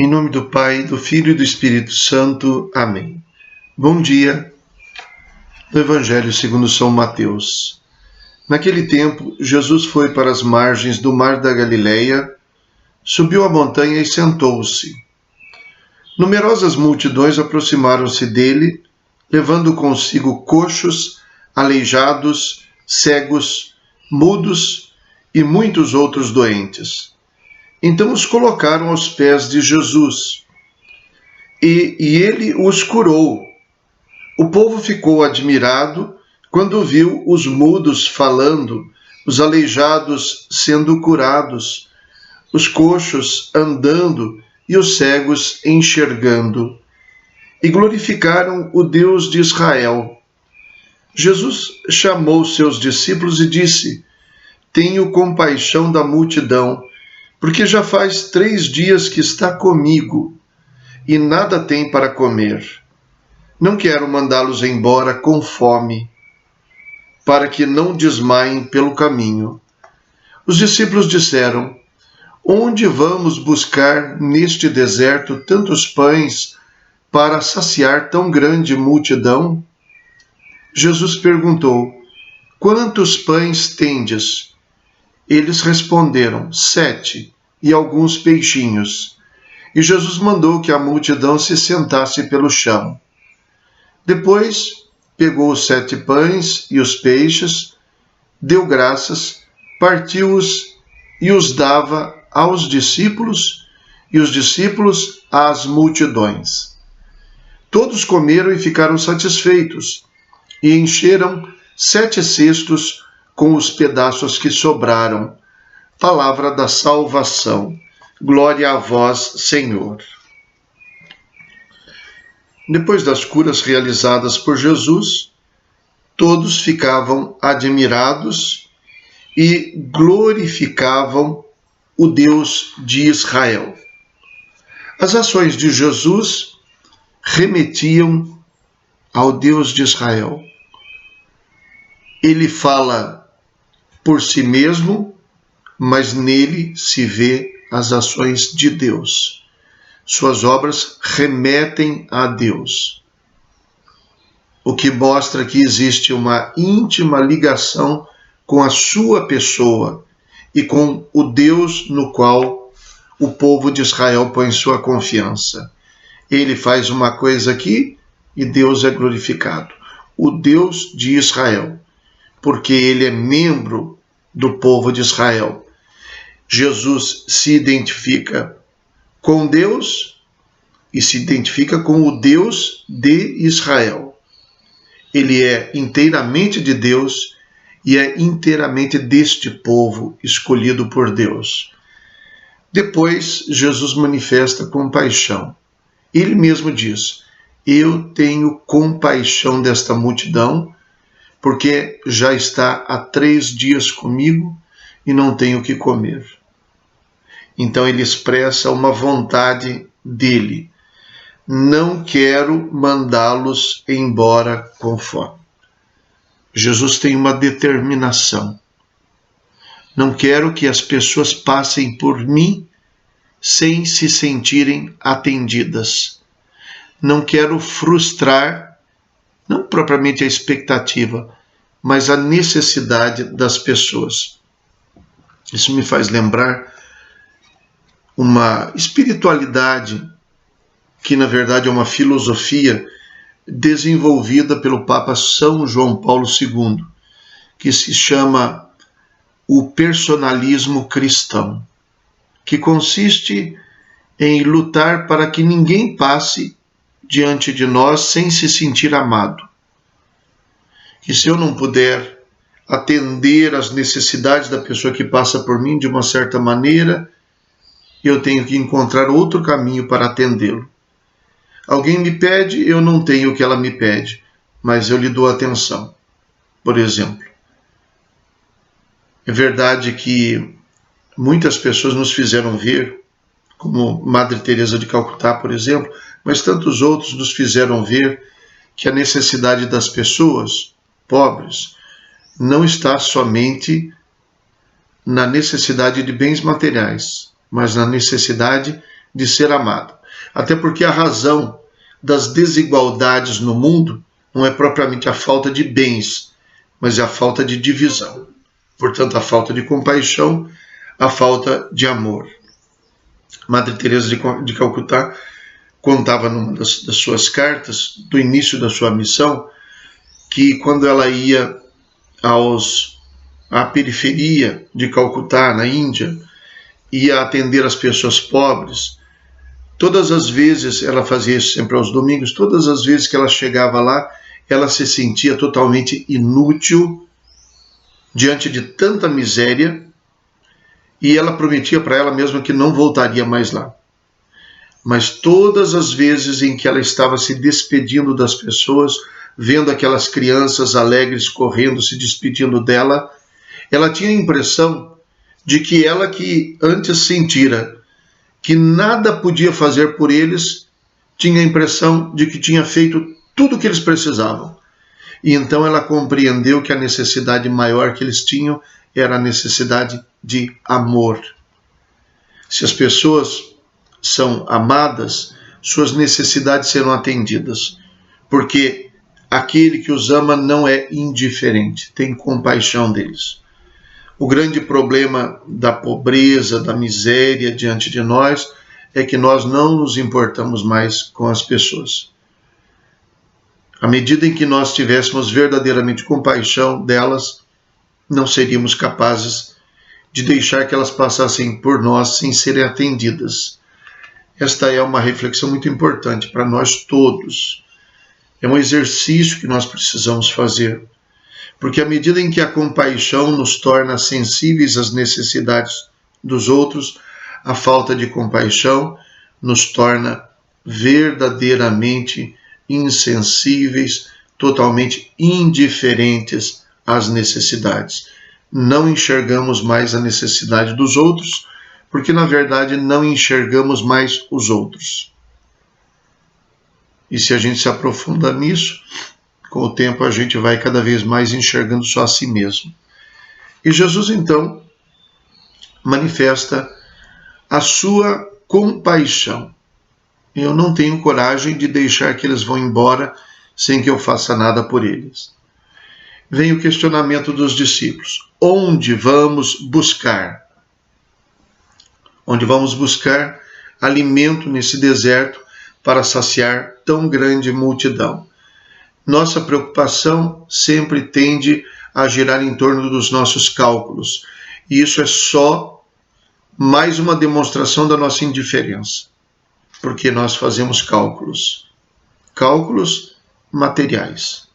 Em nome do Pai, do Filho e do Espírito Santo. Amém. Bom dia. Do Evangelho segundo São Mateus. Naquele tempo, Jesus foi para as margens do mar da Galileia, subiu a montanha e sentou-se. Numerosas multidões aproximaram-se dele, levando consigo coxos, aleijados, cegos, mudos e muitos outros doentes. Então os colocaram aos pés de Jesus, e ele os curou. O povo ficou admirado quando viu os mudos falando, os aleijados sendo curados, os coxos andando e os cegos enxergando, e glorificaram o Deus de Israel. Jesus chamou seus discípulos e disse: Tenho compaixão da multidão, porque já faz 3 dias que está comigo e nada tem para comer. Não quero mandá-los embora com fome, para que não desmaiem pelo caminho. Os discípulos disseram: Onde vamos buscar neste deserto tantos pães para saciar tão grande multidão? Jesus perguntou: Quantos pães tendes? Eles responderam: 7, e alguns peixinhos. E Jesus mandou que a multidão se sentasse pelo chão. Depois pegou os 7 pães e os peixes, deu graças, partiu-os e os dava aos discípulos, e os discípulos às multidões. Todos comeram e ficaram satisfeitos, e encheram 7 cestos com os pedaços que sobraram. Palavra da salvação. Glória a vós, Senhor. Depois das curas realizadas por Jesus, todos ficavam admirados e glorificavam o Deus de Israel. As ações de Jesus remetiam ao Deus de Israel. Ele fala por si mesmo, mas nele se vê as ações de Deus. Suas obras remetem a Deus, o que mostra que existe uma íntima ligação com a sua pessoa e com o Deus no qual o povo de Israel põe sua confiança. Ele faz uma coisa aqui e Deus é glorificado. O Deus de Israel, porque ele é membro do povo de Israel. Jesus se identifica com Deus e se identifica com o Deus de Israel. Ele é inteiramente de Deus e é inteiramente deste povo escolhido por Deus. Depois, Jesus manifesta compaixão. Ele mesmo diz: Eu tenho compaixão desta multidão, porque já está há 3 dias comigo e não tenho o que comer. Então ele expressa uma vontade dele. Não quero mandá-los embora com fome. Jesus tem uma determinação. Não quero que as pessoas passem por mim sem se sentirem atendidas. Não quero frustrar, não propriamente a expectativa, mas a necessidade das pessoas. Isso me faz lembrar uma espiritualidade que, na verdade, é uma filosofia desenvolvida pelo Papa São João Paulo II, que se chama o personalismo cristão, que consiste em lutar para que ninguém passe diante de nós sem se sentir amado. Que se eu não puder atender às necessidades da pessoa que passa por mim de uma certa maneira, eu tenho que encontrar outro caminho para atendê-lo. Alguém me pede, eu não tenho o que ela me pede, mas eu lhe dou atenção. Por exemplo, é verdade que muitas pessoas nos fizeram ver, como Madre Teresa de Calcutá, por exemplo, mas tantos outros nos fizeram ver que a necessidade das pessoas pobres não está somente na necessidade de bens materiais, mas na necessidade de ser amado. Até porque a razão das desigualdades no mundo não é propriamente a falta de bens, mas é a falta de divisão. Portanto, a falta de compaixão, a falta de amor. Madre Teresa de Calcutá contava numa das suas cartas, do início da sua missão, que quando ela ia à periferia de Calcutá, na Índia, ia atender as pessoas pobres, todas as vezes, ela fazia isso sempre aos domingos, todas as vezes que ela chegava lá, ela se sentia totalmente inútil diante de tanta miséria, e ela prometia para ela mesma que não voltaria mais lá. Mas todas as vezes em que ela estava se despedindo das pessoas, vendo aquelas crianças alegres correndo, se despedindo dela, ela tinha a impressão de que ela, que antes sentira que nada podia fazer por eles, tinha a impressão de que tinha feito tudo o que eles precisavam. E então ela compreendeu que a necessidade maior que eles tinham era a necessidade de amor. Se as pessoas são amadas, suas necessidades serão atendidas, porque aquele que os ama não é indiferente, tem compaixão deles. O grande problema da pobreza, da miséria diante de nós é que nós não nos importamos mais com as pessoas. À medida em que nós tivéssemos verdadeiramente compaixão delas, não seríamos capazes de deixar que elas passassem por nós sem serem atendidas. Esta é uma reflexão muito importante para nós todos. É um exercício que nós precisamos fazer, porque à medida em que a compaixão nos torna sensíveis às necessidades dos outros, a falta de compaixão nos torna verdadeiramente insensíveis, totalmente indiferentes às necessidades. Não enxergamos mais a necessidade dos outros, porque na verdade não enxergamos mais os outros. E se a gente se aprofunda nisso, com o tempo a gente vai cada vez mais enxergando só a si mesmo. E Jesus então manifesta a sua compaixão. Eu não tenho coragem de deixar que eles vão embora sem que eu faça nada por eles. Vem o questionamento dos discípulos. Onde vamos buscar? Onde vamos buscar alimento nesse deserto para saciar tão grande multidão? Nossa preocupação sempre tende a girar em torno dos nossos cálculos. E isso é só mais uma demonstração da nossa indiferença. Porque nós fazemos cálculos materiais.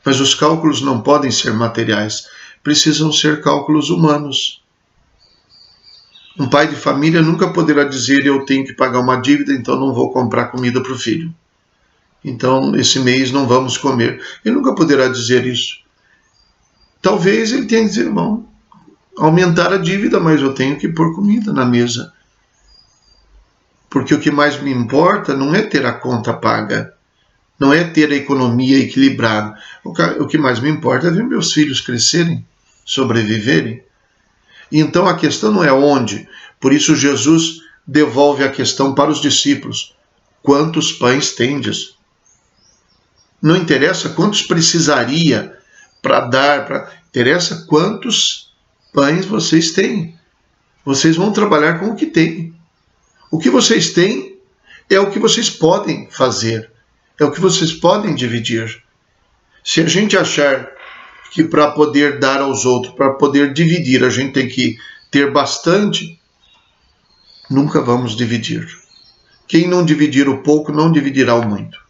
Mas os cálculos não podem ser materiais, precisam ser cálculos humanos. Um pai de família nunca poderá dizer: eu tenho que pagar uma dívida, então não vou comprar comida para o filho. Então, esse mês não vamos comer. Ele nunca poderá dizer isso. Talvez ele tenha que dizer: bom, aumentar a dívida, mas eu tenho que pôr comida na mesa. Porque o que mais me importa não é ter a conta paga, não é ter a economia equilibrada. O que mais me importa é ver meus filhos crescerem, sobreviverem. E então a questão não é onde. Por isso Jesus devolve a questão para os discípulos. Quantos pães tendes? Não interessa quantos precisaria para dar, interessa quantos pães vocês têm. Vocês vão trabalhar com o que têm. O que vocês têm é o que vocês podem fazer, é o que vocês podem dividir. Se a gente achar que para poder dar aos outros, para poder dividir, a gente tem que ter bastante, nunca vamos dividir. Quem não dividir o pouco, não dividirá o muito.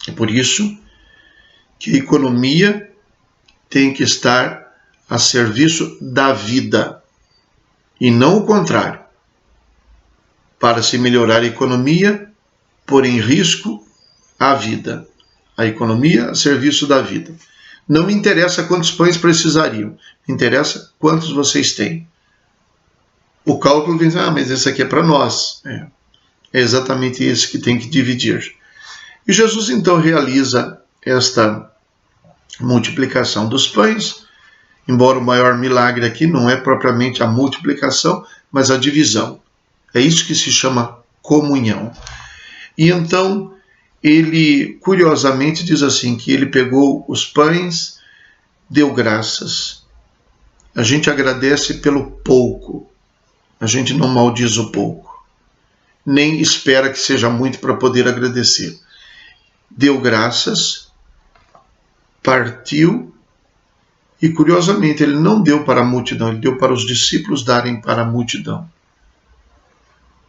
É por isso que a economia tem que estar a serviço da vida, e não o contrário. Para se melhorar a economia, pôr em risco a vida. A economia a serviço da vida. Não me interessa quantos pães precisariam, me interessa quantos vocês têm. O cálculo vem dizer: mas esse aqui é para nós. É exatamente esse que tem que dividir. E Jesus então realiza esta multiplicação dos pães, embora o maior milagre aqui não é propriamente a multiplicação, mas a divisão. É isso que se chama comunhão. E então, ele, curiosamente, diz assim, que ele pegou os pães, deu graças. A gente agradece pelo pouco. A gente não maldiz o pouco. Nem espera que seja muito para poder agradecer. Deu graças, partiu, e curiosamente ele não deu para a multidão, ele deu para os discípulos darem para a multidão.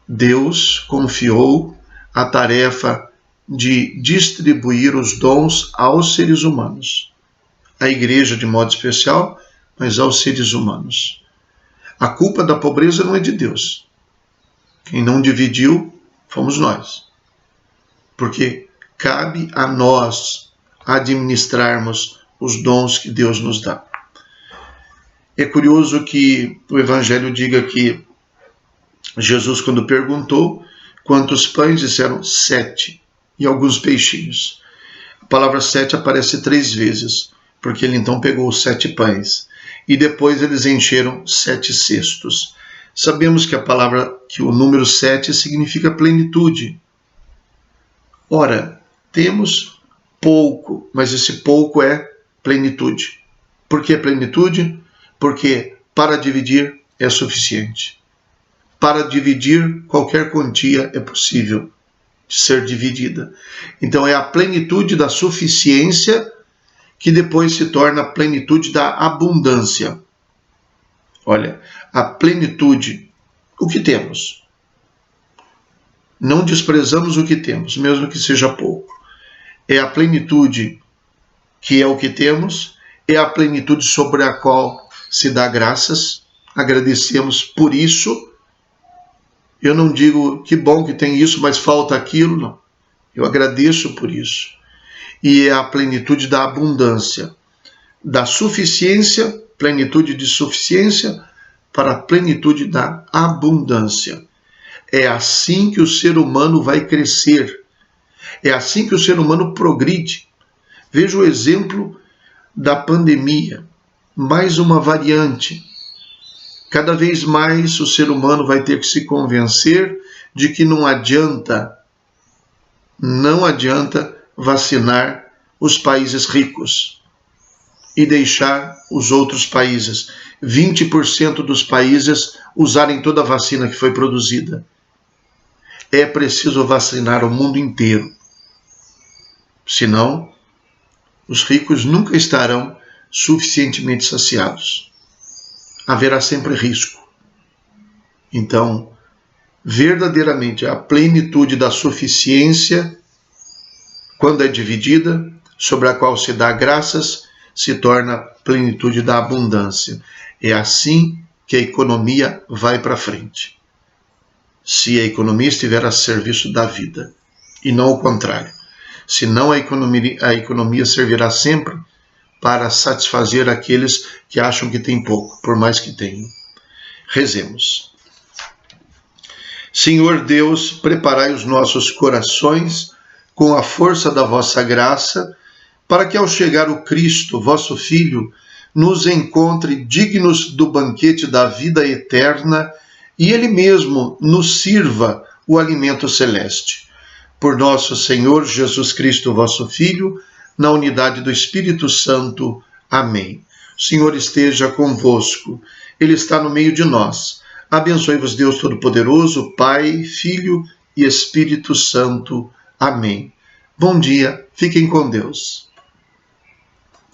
Deus confiou a tarefa de distribuir os dons aos seres humanos. À igreja de modo especial, mas aos seres humanos. A culpa da pobreza não é de Deus. Quem não dividiu fomos nós. Porque cabe a nós administrarmos os dons que Deus nos dá. É curioso que o Evangelho diga que Jesus, quando perguntou quantos pães, disseram 7 e alguns peixinhos. A palavra 7 aparece 3 vezes, porque ele então pegou os 7 pães e depois eles encheram 7 cestos. Sabemos que que o número 7 significa plenitude. Ora, temos pouco, mas esse pouco é plenitude. Por que plenitude? Porque para dividir é suficiente. Para dividir, qualquer quantia é possível de ser dividida. Então é a plenitude da suficiência que depois se torna a plenitude da abundância. Olha, a plenitude, o que temos? Não desprezamos o que temos, mesmo que seja pouco. É a plenitude que é o que temos, é a plenitude sobre a qual se dá graças, agradecemos por isso. Eu não digo que bom que tem isso, mas falta aquilo, não. Eu agradeço por isso. E é a plenitude da abundância, da suficiência, plenitude de suficiência, para a plenitude da abundância. É assim que o ser humano vai crescer. É assim que o ser humano progride. Veja o exemplo da pandemia. Mais uma variante. Cada vez mais o ser humano vai ter que se convencer de que não adianta vacinar os países ricos e deixar os outros países, 20% dos países, usarem toda a vacina que foi produzida. É preciso vacinar o mundo inteiro. Senão, os ricos nunca estarão suficientemente saciados. Haverá sempre risco. Então, verdadeiramente, a plenitude da suficiência, quando é dividida, sobre a qual se dá graças, se torna plenitude da abundância. É assim que a economia vai para frente. Se a economia estiver a serviço da vida, e não o contrário. Senão a economia servirá sempre para satisfazer aqueles que acham que tem pouco, por mais que tenham. Rezemos. Senhor Deus, preparai os nossos corações com a força da vossa graça, para que ao chegar o Cristo, vosso Filho, nos encontre dignos do banquete da vida eterna e Ele mesmo nos sirva o alimento celeste. Por nosso Senhor Jesus Cristo, vosso Filho, na unidade do Espírito Santo. Amém. O Senhor esteja convosco. Ele está no meio de nós. Abençoe-vos Deus Todo-Poderoso, Pai, Filho e Espírito Santo. Amém. Bom dia, fiquem com Deus.